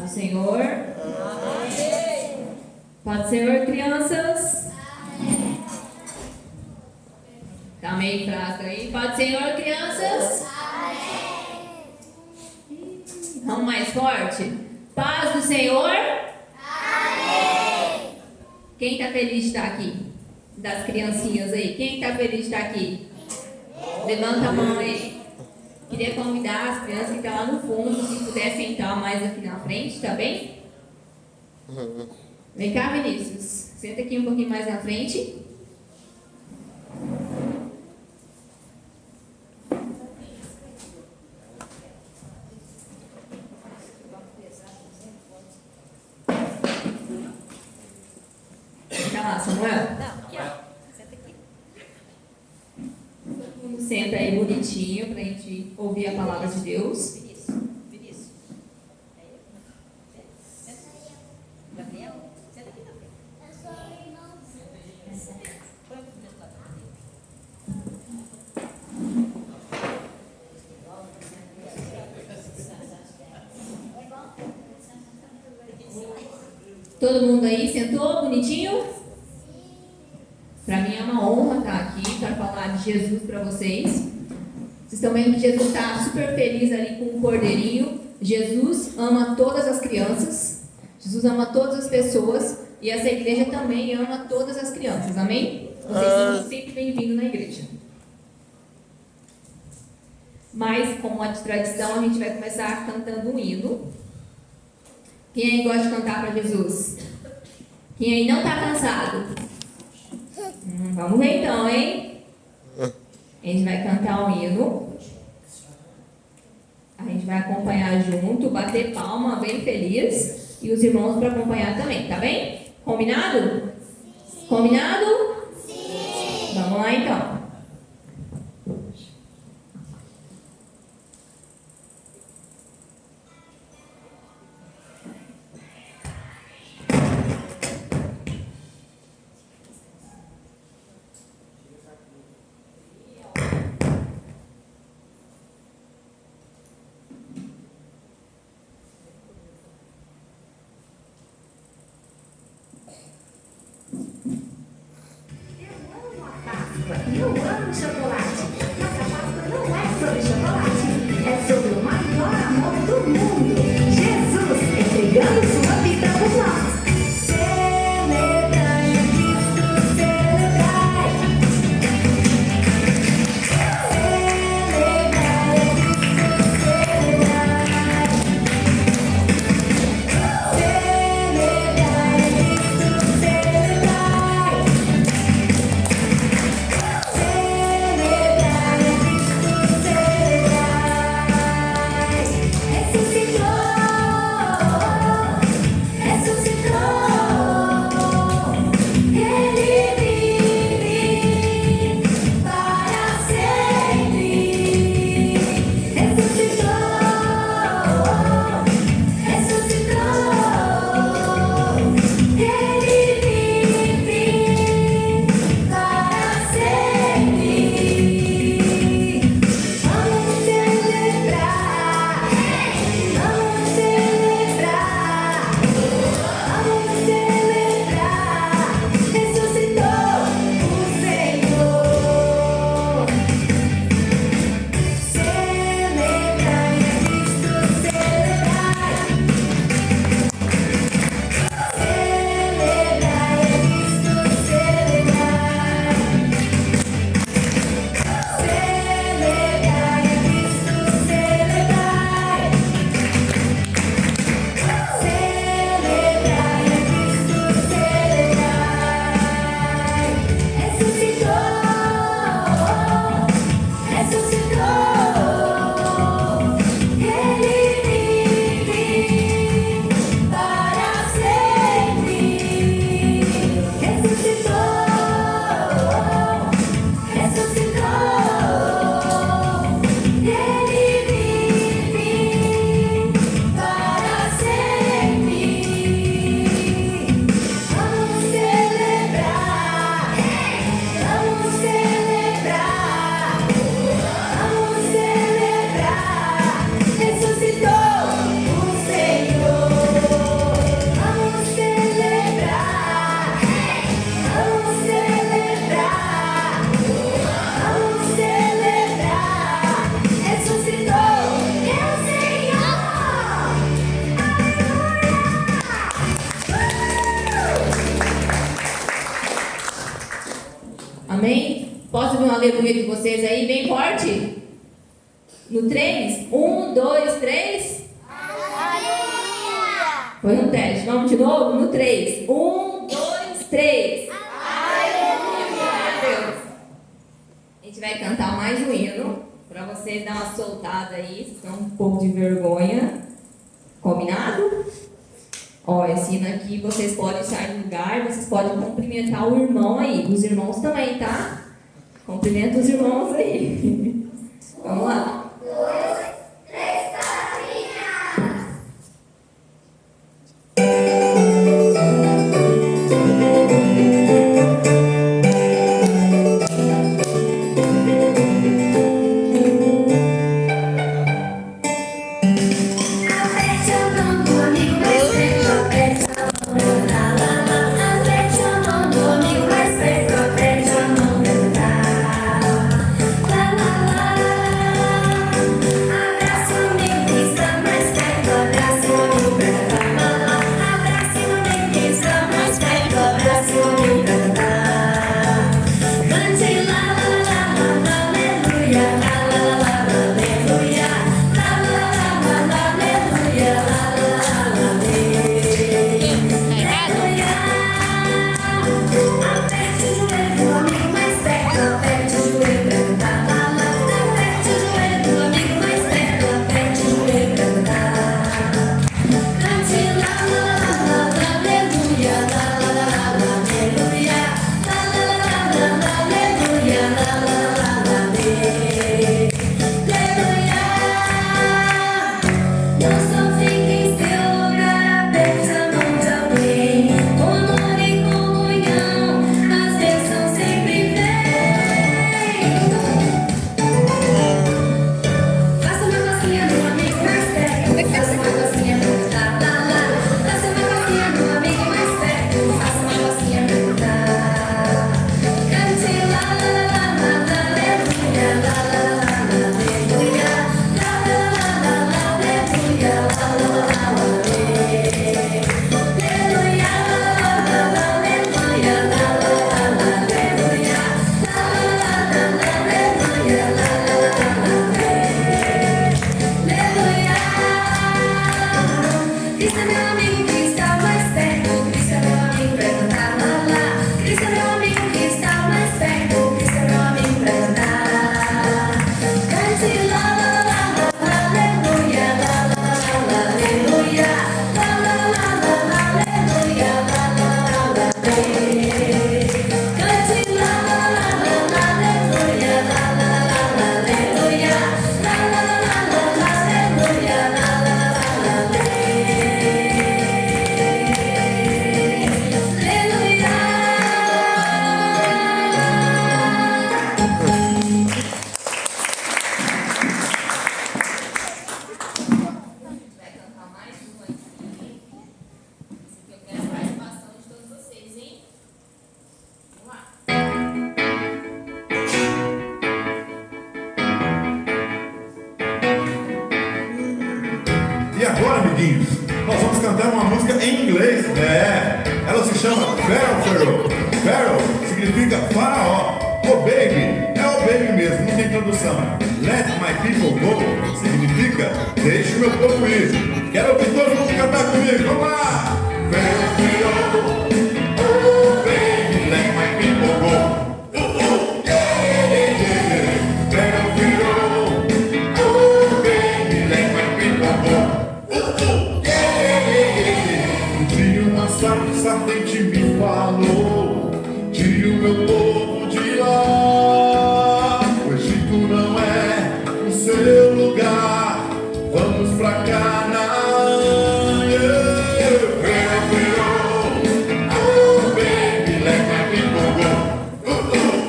do Senhor. Amém. Paz do Senhor, crianças. Amém. Tá meio fraco aí. Paz do Senhor, crianças. Amém. Vamos mais forte. Paz do Senhor. Amém. Quem está feliz de estar aqui? Das criancinhas aí. Quem está feliz de estar aqui? Levanta a mão aí. Queria convidar as crianças que estão lá no fundo, se puder sentar mais aqui na frente, tá bem? Vem cá, Vinícius. Senta aqui um pouquinho mais na frente. Senta lá, Samuel. Não, aqui ó. Senta aqui. Todo mundo senta aí bonitinho pra gente ouvir a palavra de Deus. Vinícius. Senta. Gabriel, senta aqui na frente. Põe o dedo lá. Todo mundo aí sentou bonitinho? Para mim é uma honra estar aqui para falar de Jesus para vocês. Vocês estão vendo que Jesus está super feliz ali com o cordeirinho. Jesus ama todas as crianças. Jesus ama todas as pessoas. E essa igreja também ama todas as crianças. Amém? Vocês são sempre bem-vindos na igreja. Mas, como é de tradição, a gente vai começar cantando um hino. Quem aí gosta de cantar para Jesus? Quem aí não está cansado? Vamos ver então, hein? A gente vai cantar um hino. A gente vai acompanhar junto, bater palma, bem feliz. E os irmãos para acompanhar também, tá bem? Combinado? Sim. Combinado? Sim. Vamos lá então. Eu Posso ouvir um aleluia de vocês aí, bem forte? No 3? 1, 2, 3. Aleluia! Foi um teste. Vamos de novo? No 3. 1, 2, 3. Aleluia! A gente vai cantar mais um hino para vocês dar uma soltada aí. Vocês estão um pouco de vergonha. Combinado? Ó, esse hino aqui, vocês podem sair do lugar, vocês podem cumprimentar o irmão aí. Os irmãos também, tá? Cumprimenta os irmãos aí. Vamos lá. 2, 3, carinha! Aperte a mão do amigo mais perto, aperte a mão, lá, lá, lá. Aperte a mão do amigo mais perto, aperte a mão, lá, lá, lá. Abraça o amigo que está mais perto, abraça o amigo pra cantar, lá, lá. Abraça o amigo que está mais perto, abraça o amigo pra cantar. Cante lá, lá, lá, lá, aleluia, lá, lá, lá, lá, aleluia, lá, lá, lá, lá, aleluia, lá, lá, lá, aleluia. Aperte o joelho do amigo mais perto, aperte o joelho pra cantar, lá, lá. Aperte o joelho do amigo mais perto, aperte o joelho pra cantar. Cante lá, lá, lá, lá, aleluia, lá, lá, lá, lá, aleluia, lá, lá, lá, lá, lá, aleluia, lá, lá, lá, lá, aleluia. Não só fique em seu lugar, aperte a mão de alguém. Com amor e comunhão, as bênçãos sempre vêm. Faça uma cosquinha no amigo mais perto, faça uma cosquinha pra cantar, lá, lá. Faça uma cosquinha no amigo mais perto, faça uma cosquinha pra cantar. Cante lá, lá, lá, lá, lá, aleluia, lá, lá, lá, lá, aleluia, lá, lá, lá, lá, lá, aleluia, lá, lá, lá, lá, aleluia. Aleluia, lá, lá, lá, lá, aleluia, lá, lá, lá, lá, aleluia, lá, lá, lá, lá, lá, aleluia, lá, lá, lá, aleluia. Cristo é meu amigo que está mais perto, Cristo é meu amigo pra cantar, lá, lá. Cristo é meu amigo que está mais perto, Cristo é meu amigo pra cantar. Cante lá, lá, lá, lá, lá, aleluia, lá, lá, lá, lá, aleluia, lá, lá, lá, lá, lá, aleluia, lá, lá, lá, lá, aleluia. Cante lá, lá, lá, lá, lá, aleluia, lá, lá, lá, lá, aleluia, lá, lá, lá, lá, lá, aleluia, lá, lá, lá, lá, Vai cantar mais um aqui. Esse aqui eu quero a participação de todos vocês, hein? Vamos lá. E agora, amiguinhos, nós vamos cantar uma música em inglês. Ela se chama Pharaoh. Pharaoh significa faraó. O baby, é o baby mesmo, não tem tradução. Let my people go significa deixe o meu povo ir. Quero ouvir todo mundo cantar comigo, vamos lá! Pharaoh, oh baby, let my people go. Yeah, yeah, yeah. Pharaoh, oh baby, let my people go. Um dia uma sarça ardente me falou, tire o meu povo de lá. O Egito não é o seu lugar, vamos pra Canaã. Pharaoh, oh baby, let my people go.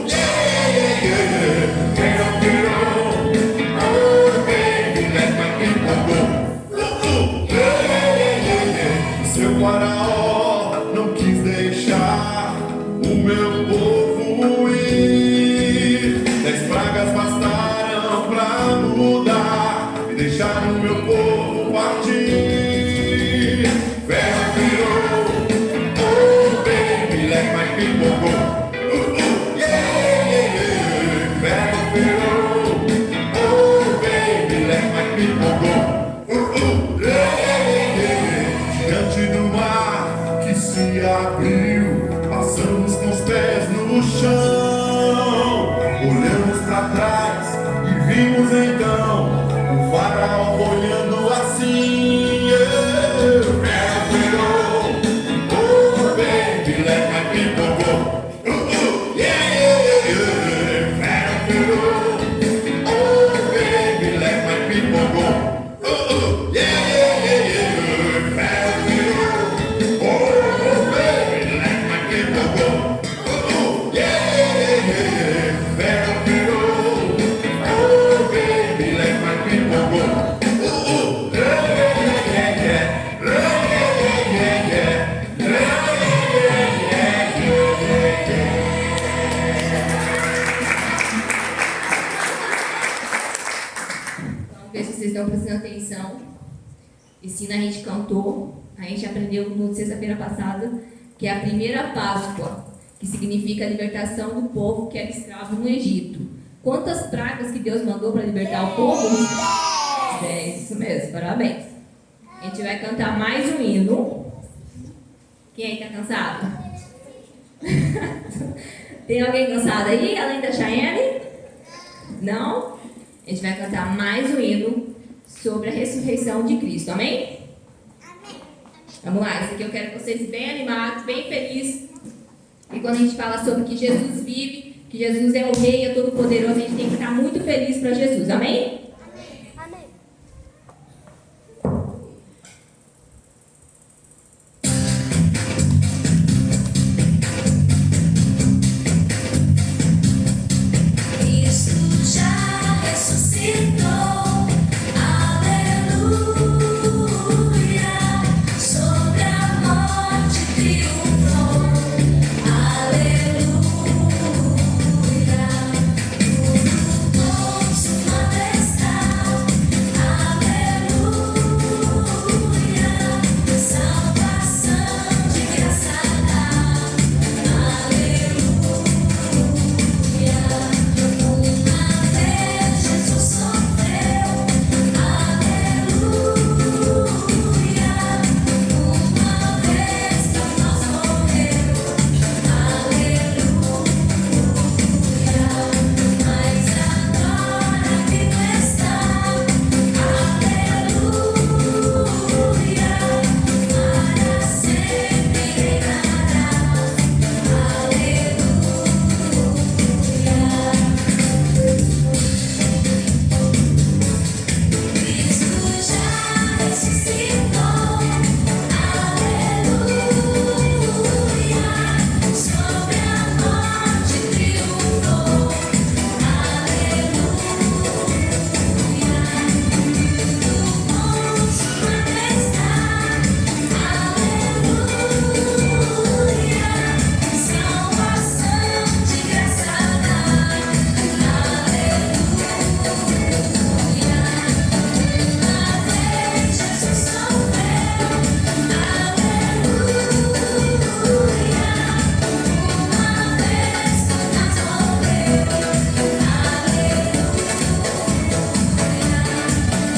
Yeah, yeah, yeah. Pharaoh, oh baby, let my people go. Seu faraó não quis deixar o meu povo ir. 10 pragas bastaram pra mudar e deixar o meu povo people go. Yeah, yeah, yeah, yeah. Pharaoh, oh, baby, let my people go. Yeah, yeah, yeah, yeah. Pharaoh, oh, baby, let my people go. Yeah, yeah, yeah, yeah, yeah, yeah, Vamos ver se vocês estão prestando atenção. Ensina, a gente cantou, a gente aprendeu no sexta-feira passada, que é a primeira Páscoa, que significa a libertação do povo que era escravo no Egito. Quantas pragas que Deus mandou para libertar o povo? 10, isso mesmo, parabéns. A gente vai cantar mais um hino. Quem aí está cansado? Tem alguém cansado aí, além da Chayane? Não? A gente vai cantar mais um hino sobre a ressurreição de Cristo, amém? Vamos lá, esse aqui eu quero vocês bem animados, bem felizes. E quando a gente fala sobre que Jesus vive, que Jesus é o Rei, é todo-poderoso, a gente tem que estar muito feliz para Jesus, amém? Cristo já ressuscitou, aleluia, sobre a morte triunfou, aleluia, tudo sua majestade, aleluia, salvação de graça dá, aleluia. Uma vez Jesus sofreu, aleluia. Uma vez por nós morreu, aleluia. Mas agora vivo está, aleluia. Para sempre reinará, aleluia. Cristo já ressuscitou, aleluia, sobre a morte triunfou, aleluia, tudo sua majestade, aleluia, salvação de graça dá, aleluia. Uma vez Jesus sofreu, aleluia. Uma vez por nós morreu, aleluia.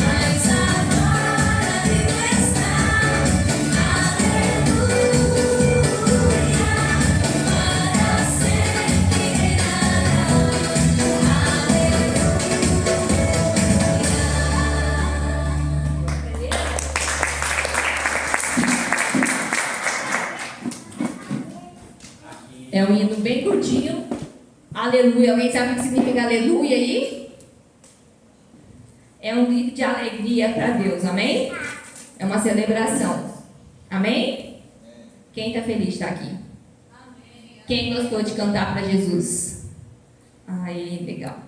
Mas agora vivo está, aleluia. Para sempre reinará, É um hino bem curtinho. Aleluia. Alguém sabe o que significa aleluia aí? É um grito de alegria para Deus, amém? É uma celebração. Amém? Quem está feliz de estar aqui? Quem gostou de cantar para Jesus? Aí, legal.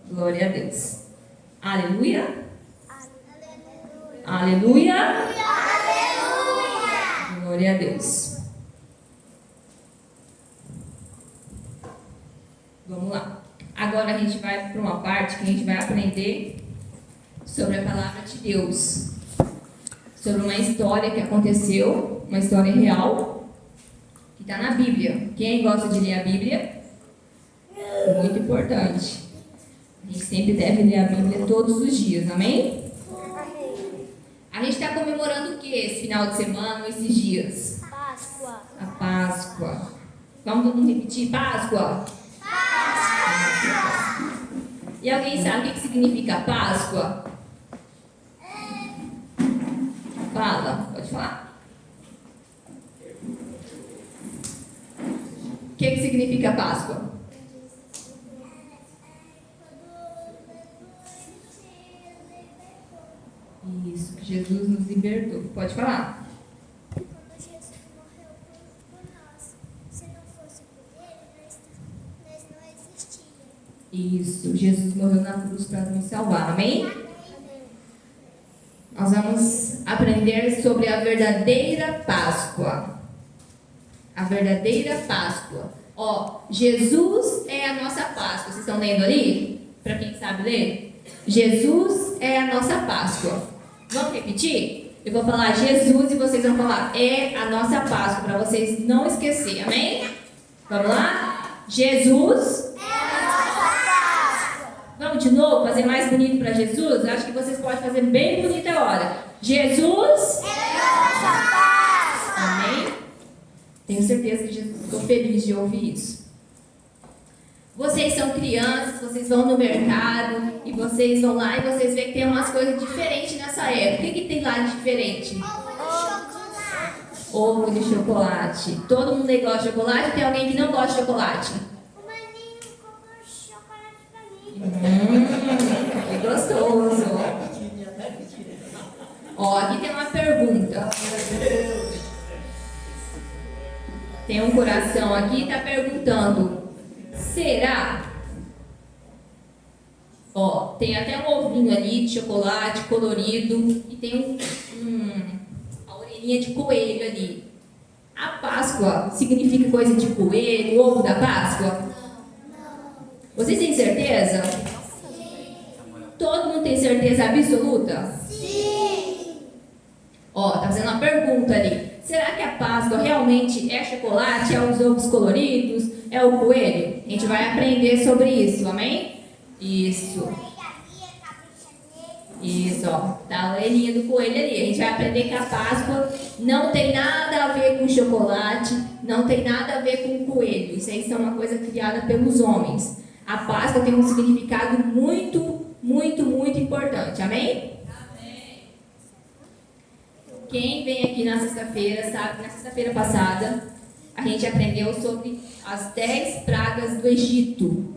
Glória a Deus. Aleluia. Aleluia. Glória a Deus. Vamos lá. Agora a gente vai para uma parte que a gente vai aprender sobre a palavra de Deus. Sobre uma história que aconteceu, uma história real, que está na Bíblia. Quem gosta de ler a Bíblia? Muito importante. A gente sempre deve ler a Bíblia todos os dias, amém? A gente está comemorando o que esse final de semana, esses dias? Páscoa. A Páscoa. Vamos repetir? Páscoa? E alguém sabe o que significa Páscoa? Fala, pode falar. O que significa Páscoa? Isso, que Jesus nos libertou. Pode falar. Quando Jesus morreu por nós, se não fosse por ele, nós não existíamos. Isso, Jesus morreu na cruz para nos salvar. Amém? Nós vamos aprender sobre a verdadeira Páscoa. A verdadeira Páscoa. Ó, Jesus é a nossa Páscoa. Vocês estão lendo ali? Para quem sabe ler? Jesus é a nossa Páscoa. Vamos repetir? Eu vou falar Jesus e vocês vão falar é a nossa Páscoa, para vocês não esquecerem. Amém? Vamos lá? Jesus é a nossa Páscoa. Vamos de novo fazer mais bonito para Jesus? Acho que vocês podem fazer bem bonito agora. Jesus é a nossa Páscoa. Amém? Tenho certeza que Jesus ficou feliz de ouvir isso. Vocês são crianças, vocês vão no mercado e vocês vão lá e vocês veem que tem umas coisas diferentes nessa época. O que tem lá de diferente? Ovo de chocolate. Todo mundo aí gosta de chocolate? Tem alguém que não gosta de chocolate? O maninho comprou chocolate pra mim. Que gostoso. Ó, aqui tem uma pergunta. Tem um coração aqui que está perguntando: será? Ó, tem até um ovinho ali de chocolate colorido e tem a orelhinha de coelho ali. A Páscoa significa coisa de coelho, ovo da Páscoa? Vocês têm certeza? Todo mundo tem certeza absoluta? Sim! Ó, tá fazendo uma pergunta ali. Será que a Páscoa realmente é chocolate, é os ovos coloridos, é o coelho? A gente vai aprender sobre isso, amém? Isso. Isso, ó. Tá a orelhinha do coelho ali. A gente vai aprender que a Páscoa não tem nada a ver com chocolate, não tem nada a ver com coelho. Isso aí é uma coisa criada pelos homens. A Páscoa tem um significado muito, muito, muito importante, amém? Quem vem aqui na sexta-feira sabe que na sexta-feira passada a gente aprendeu sobre as 10 pragas do Egito,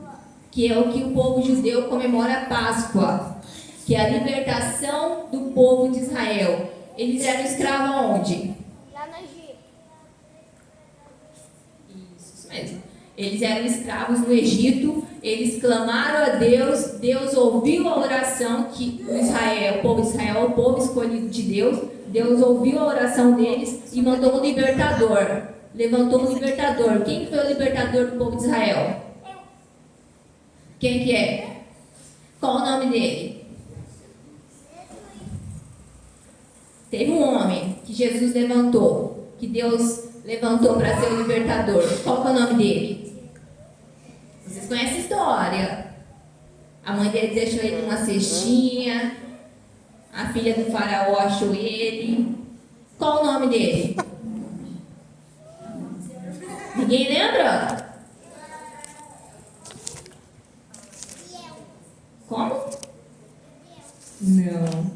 que é o que o povo judeu comemora a Páscoa, que é a libertação do povo de Israel. Eles eram escravos aonde? Lá no Egito. Isso mesmo. Eles eram escravos no Egito, eles clamaram a Deus, Deus ouviu a oração que o povo de Israel, o povo escolhido de Deus, Deus ouviu a oração deles e mandou um libertador. Levantou um libertador. Quem foi o libertador do povo de Israel? Quem que é? Qual o nome dele? Teve um homem que Jesus levantou, que Deus levantou para ser o libertador. Qual que é o nome dele? Vocês conhecem a história. A mãe dele deixou ele numa cestinha. A filha do faraó achou ele. Qual o nome dele? Ninguém lembra? Como? Não.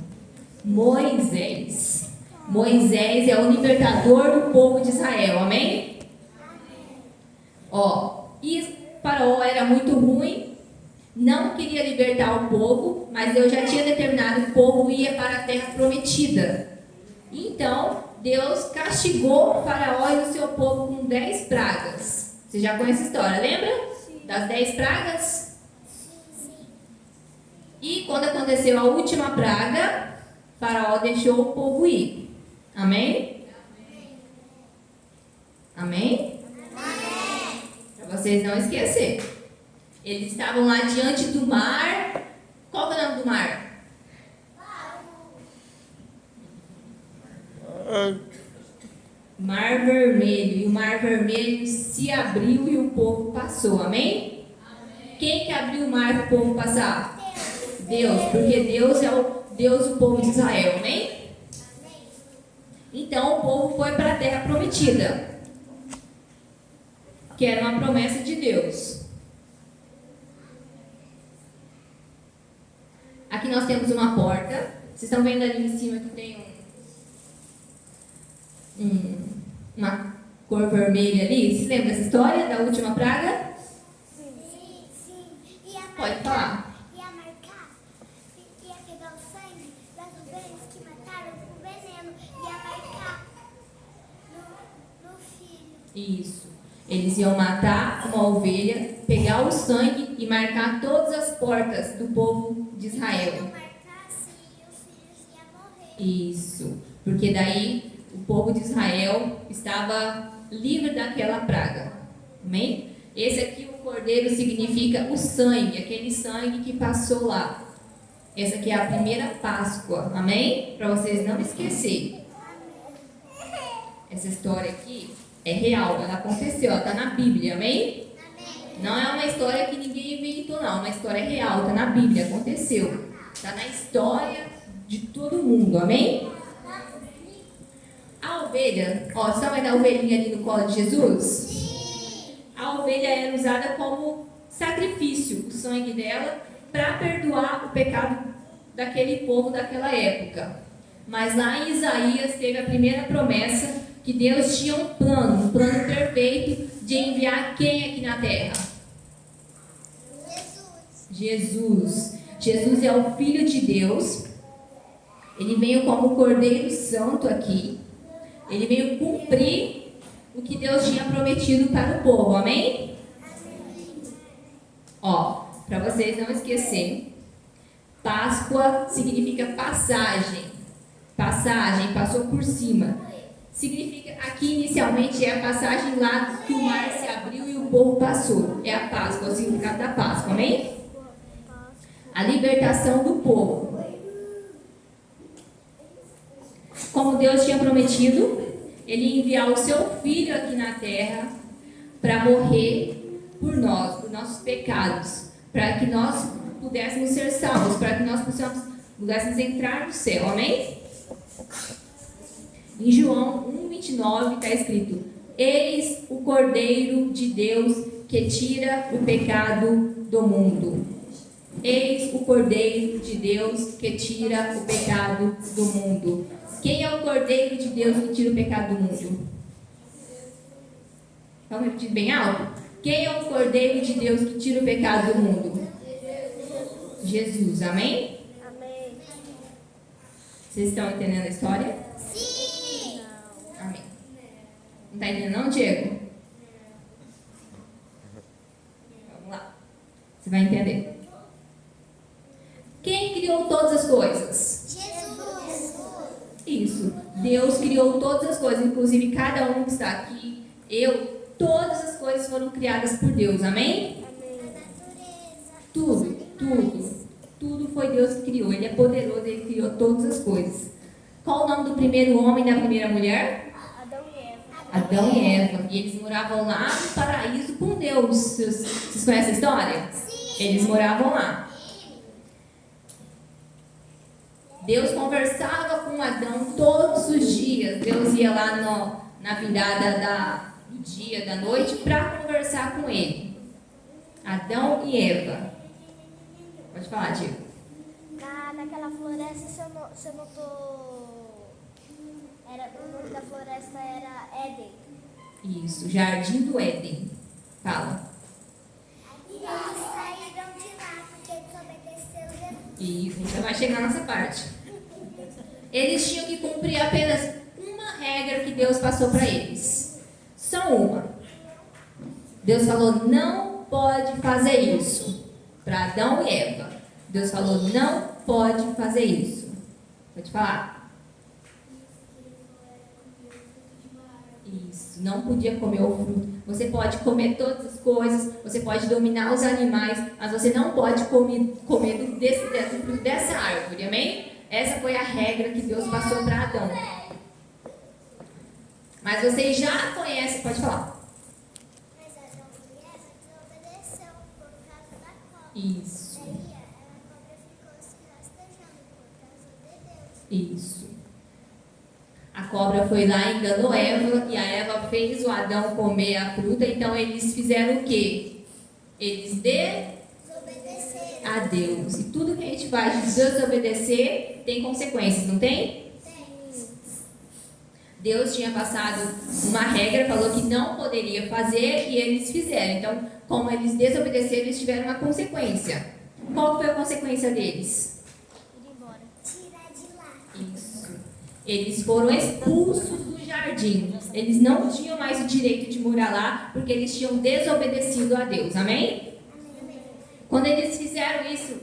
Moisés. Moisés é o libertador do povo de Israel, amém? Ó, e Faraó era muito ruim, não queria libertar o povo, mas Deus já tinha determinado que o povo ia para a terra prometida. Então, Deus castigou Faraó e o seu povo com 10 pragas. Você já conhece a história, lembra? Das 10 pragas? E quando aconteceu a última praga, Faraó deixou o povo ir. Amém? Amém? Para vocês não esquecerem. Eles estavam lá diante do mar. Qual é o nome do mar? Mar Vermelho. E o Mar Vermelho se abriu e o povo passou. Amém? Quem que abriu o mar para o povo passar? Deus, porque Deus é o Deus do povo de Israel. Amém? Então o povo foi para a terra prometida, que era uma promessa de Deus. Aqui nós temos uma porta. Vocês estão vendo ali em cima que tem uma cor vermelha ali? Vocês lembram dessa história da última praga? Sim, sim. Pode falar. Ia marcar, ia pegar o sangue das ovelhas Isso. Eles iam matar uma ovelha, pegar o sangue e marcar todas as portas do povo de Israel. marcasse e os filhos iam morrer. Isso. Porque daí o povo de Israel estava livre daquela praga. Amém? Esse aqui, o cordeiro, significa o sangue, aquele sangue que passou lá. Essa aqui é a primeira Páscoa. Amém? Para vocês não esquecerem. Essa história aqui é real, ela aconteceu, ela está na Bíblia, amém? Não é uma história que ninguém inventou, não, é uma história real, está na Bíblia, aconteceu. Está na história de todo mundo, amém? A ovelha, ó, você está vendo a ovelhinha ali no colo de Jesus? A ovelha era usada como sacrifício, o sangue dela, para perdoar o pecado daquele povo daquela época. Mas lá em Isaías teve a primeira promessa que Deus tinha um plano perfeito de enviar quem aqui na terra? Jesus. Jesus é o Filho de Deus. Ele veio como Cordeiro Santo aqui. Ele veio cumprir o que Deus tinha prometido para o povo, amém? Ó, para vocês não esquecerem, Páscoa significa passagem. Passagem, passou por cima. Significa, aqui inicialmente é a passagem lá que o mar se abriu e o povo passou. É a Páscoa, o significado da Páscoa, amém? A libertação do povo. Como Deus tinha prometido, Ele ia enviar o seu Filho aqui na terra para morrer por nós, por nossos pecados, para que nós pudéssemos ser salvos, para que nós pudéssemos entrar no céu, amém? Em João 1,29 está escrito: Eis o Cordeiro de Deus que tira o pecado do mundo. Eis o Cordeiro de Deus que tira o pecado do mundo. Quem é o Cordeiro de Deus que tira o pecado do mundo? Vamos repetir bem alto? Quem é o Cordeiro de Deus que tira o pecado do mundo? Jesus, amém? Amém. Vocês estão entendendo a história? Sim. Amém. Não está entendendo não, Diego? Vamos lá. Você vai entender. Quem criou todas as coisas? Jesus. Isso. Deus criou todas as coisas, inclusive cada um que está aqui, todas as coisas foram criadas por Deus, amém? Tudo foi Deus que criou. Ele é poderoso, Ele criou todas as coisas. Qual o nome do primeiro homem e da primeira mulher? Adão e Eva. Adão e Eva. E eles moravam lá no paraíso com Deus. Vocês conhecem a história? Sim. Eles moravam lá. Deus conversava com Adão todos os dias. Deus ia lá na virada do dia, da noite, para conversar com ele. Adão e Eva. Pode falar, Diego. Naquela floresta, você notou... o nome da floresta era Éden. Isso, Jardim do Éden. Fala. Eles saíram de lá porque desobedeceram Jesus. E a gente já vai chegar nessa parte. Eles tinham que cumprir apenas uma regra que Deus passou para eles. Só uma. Deus falou, não pode fazer isso. Para Adão e Eva. Deus falou, não pode fazer isso. Pode falar. Isso, não podia comer o fruto. Você pode comer todas as coisas, você pode dominar os animais, mas você não pode comer do fruto dessa árvore, amém? Essa foi a regra que Deus passou para Adão. Mas vocês já conhecem, pode falar. Mas Adão e Eva desobedeceu por causa da cobra. Isso. Daí a cobra ficou se rastejando por causa de Deus. Isso. A cobra foi lá e enganou Eva, e a Eva fez o Adão comer a fruta, então eles fizeram o quê? Eles Desobedeceram. a Deus. E tudo que a gente faz de desobedecer tem consequências, não tem? Deus tinha passado uma regra, falou que não poderia fazer e eles fizeram. Então, como eles desobedeceram, eles tiveram uma consequência. Qual foi a consequência deles? Ir embora. Tirar de lá. Isso. Eles foram expulsos do jardim. jardim. Eles não tinham mais o direito de morar lá porque eles tinham desobedecido a Deus. Amém? Quando eles fizeram isso,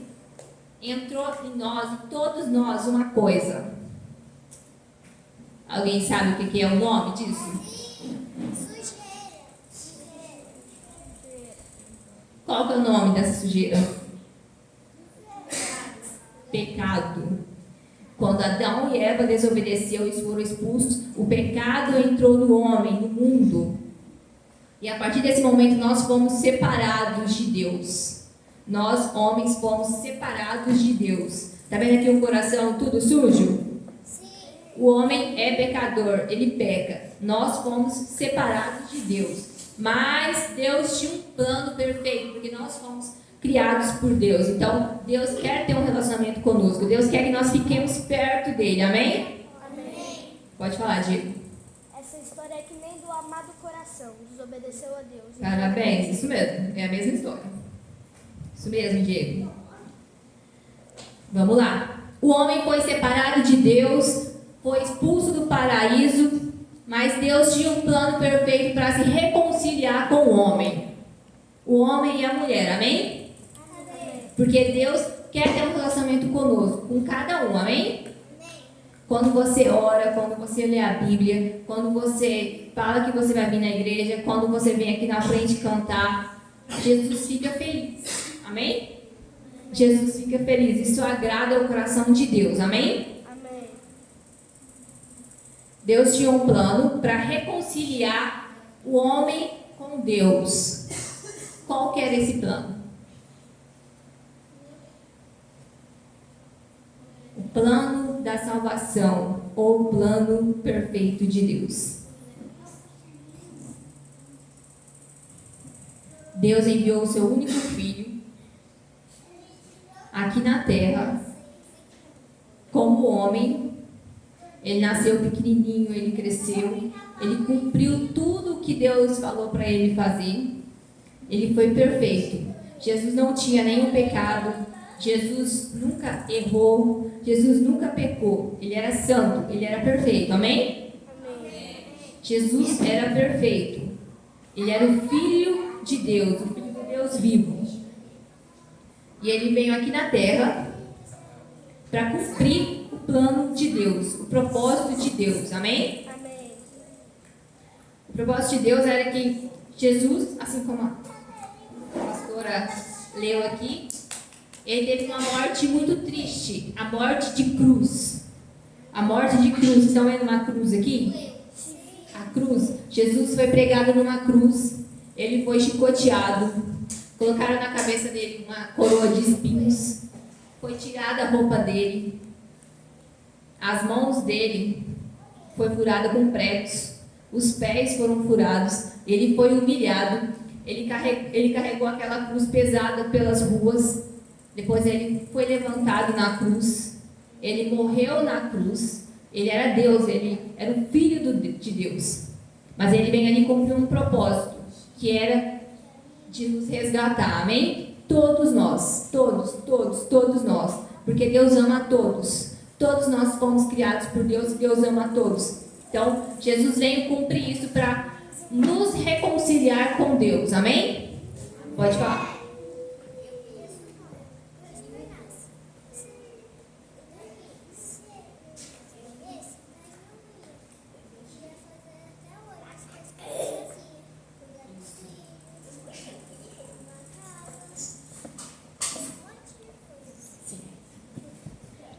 entrou em nós, em todos nós, uma coisa. Alguém sabe o que é o nome disso? Qual que é o nome dessa sujeira? Pecado. Quando Adão e Eva desobedeceram e foram expulsos, o pecado entrou no homem, no mundo. E a partir desse momento nós fomos separados de Deus. Nós, homens, fomos separados de Deus. Está vendo aqui o coração tudo sujo? Sim. O homem é pecador, ele peca. Nós fomos separados de Deus. Mas Deus tinha um plano perfeito, porque nós fomos criados por Deus. Então, Deus quer ter um relacionamento conosco. Deus quer que nós fiquemos perto dele. Amém? Amém. Pode falar, Diego. Essa história é que nem do amado coração, desobedeceu a Deus. Parabéns, isso mesmo. É a mesma história. Isso mesmo, Diego. Vamos lá. O homem foi separado de Deus, foi expulso do paraíso, mas Deus tinha um plano perfeito para se reconciliar com o homem. O homem e a mulher, amém? Porque Deus quer ter um relacionamento conosco, com cada um, amém? Quando você ora, quando você lê a Bíblia, quando você fala que você vai vir na igreja, quando você vem aqui na frente cantar, Jesus fica feliz, amém? Jesus fica feliz, isso agrada o coração de Deus, amém? Amém. Deus tinha um plano para reconciliar o homem com Deus. Qual que era esse plano? O plano da salvação, ou o plano perfeito de Deus. Deus enviou o seu único filho aqui na terra como homem. Ele nasceu pequenininho, ele cresceu, ele cumpriu tudo o que Deus falou para ele fazer. Ele foi perfeito. Jesus não tinha nenhum pecado. Jesus nunca errou. Jesus nunca pecou. Ele era santo, ele era perfeito. Amém? Amém. Jesus era perfeito. Ele era o Filho de Deus, o Filho de Deus vivo. E ele veio aqui na terra para cumprir o plano de Deus, o propósito de Deus. Amém? Amém. O propósito de Deus era que Jesus, assim como a pastora leu aqui, ele teve uma morte muito triste, a morte de cruz. A morte de cruz, vocês estão vendo uma cruz aqui? A cruz, Jesus foi pregado numa cruz, ele foi chicoteado, colocaram na cabeça dele uma coroa de espinhos, foi tirada a roupa dele, as mãos dele foi furada com pregos, os pés foram furados, ele foi humilhado, ele carregou aquela cruz pesada pelas ruas, depois ele foi levantado na cruz, ele morreu na cruz, ele era Deus, ele era o Filho de Deus, mas ele vem ali cumprir um propósito, que era de nos resgatar, amém? Todos nós, todos nós, porque Deus ama a todos, todos nós fomos criados por Deus e Deus ama a todos. Então, Jesus veio cumprir isso para nos reconciliar com Deus, amém? Pode falar.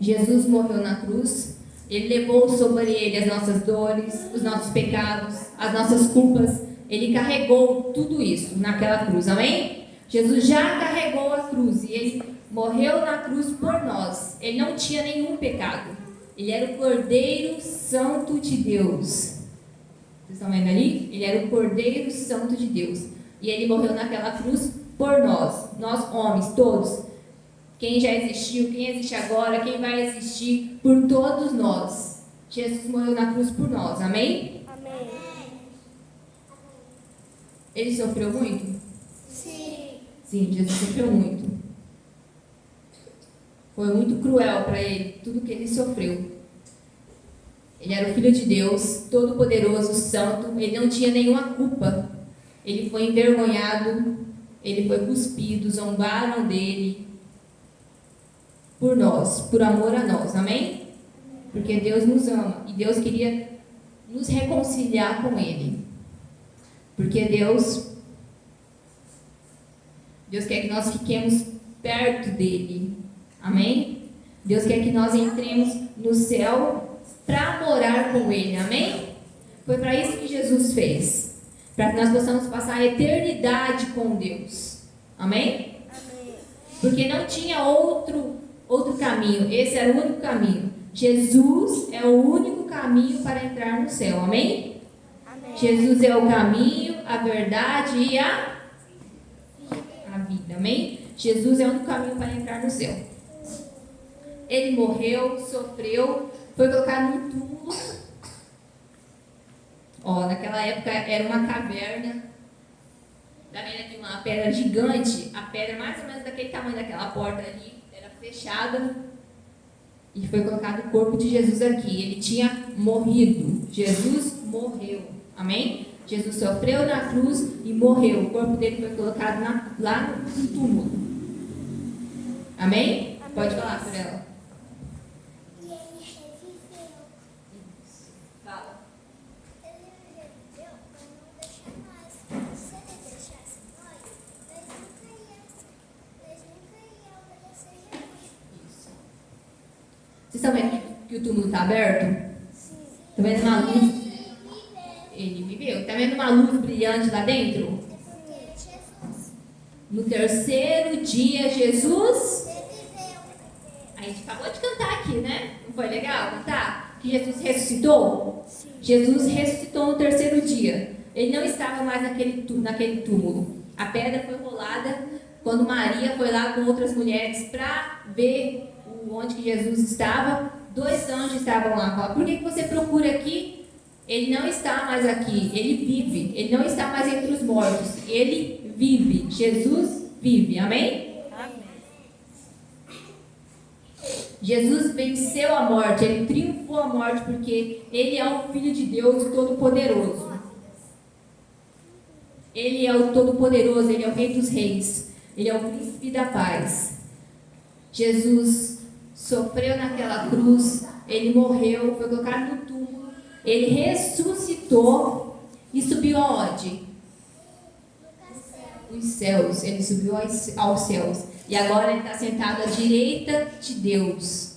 Jesus morreu na cruz, ele levou sobre ele as nossas dores, os nossos pecados, as nossas culpas, ele carregou tudo isso naquela cruz, amém? Jesus já carregou a cruz e ele morreu na cruz por nós, ele não tinha nenhum pecado, ele era o Cordeiro Santo de Deus. Vocês estão vendo ali? Ele era o Cordeiro Santo de Deus e ele morreu naquela cruz por nós homens, todos. Quem já existiu, quem existe agora, quem vai existir, por todos nós. Jesus morreu na cruz por nós, amém? Amém. Ele sofreu muito? Sim. Sim, Jesus sofreu muito. Foi muito cruel para ele, tudo que ele sofreu. Ele era o Filho de Deus, todo-poderoso, santo. Ele não tinha nenhuma culpa. Ele foi envergonhado, ele foi cuspido, zombaram dele por nós, por amor a nós, amém? Porque Deus nos ama e Deus queria nos reconciliar com Ele. Porque Deus quer que nós fiquemos perto dEle, amém? Deus quer que nós entremos no céu para morar com Ele, amém? Foi para isso que Jesus fez, para que nós possamos passar a eternidade com Deus, amém? Porque não tinha outro caminho, esse era o único caminho. Jesus é o único caminho para entrar no céu, amém? Jesus é o caminho, a verdade e a vida, amém? Jesus é o único caminho para entrar no céu. Ele morreu, sofreu, foi colocado num túmulo. Naquela época era uma caverna. Tá vendo aqui uma pedra gigante? A pedra mais ou menos daquele tamanho daquela porta ali, era fechada. E foi colocado o corpo de Jesus aqui. Ele tinha morrido. Jesus morreu. Amém? Jesus sofreu na cruz e morreu. O corpo dele foi colocado lá no túmulo. Amém? Pode falar, Sorella. E ele reviveu. Fala. Ele reviveu para não deixar nós. Se ele deixasse nós nunca ia obedecer Jesus. Isso. Vocês estão vendo que o túmulo está aberto? Sim. Está vendo uma luz? Ele viveu. Está vendo uma luz brilhante lá dentro? É porque Jesus No terceiro dia, Jesus... reviveu. A gente acabou de cantar aqui, né? Não foi legal cantar? Que Jesus ressuscitou? Sim. Jesus ressuscitou no terceiro dia. Ele não estava mais naquele túmulo. A pedra foi rolada quando Maria foi lá com outras mulheres para ver onde que Jesus estava. 2 anjos estavam lá. Falaram, por que você procura aqui? Ele não está mais aqui. Ele vive. Ele não está mais entre os mortos. Ele vive. Jesus vive. Amém? Jesus venceu a morte, Ele triunfou a morte, porque Ele é o Filho de Deus, o Todo-Poderoso. Ele é o Todo-Poderoso, Ele é o Rei dos Reis, Ele é o Príncipe da Paz. Jesus sofreu naquela cruz, Ele morreu, foi colocado no túmulo, Ele ressuscitou e subiu aonde? Os céus, Ele subiu aos céus. E agora Ele está sentado à direita de Deus.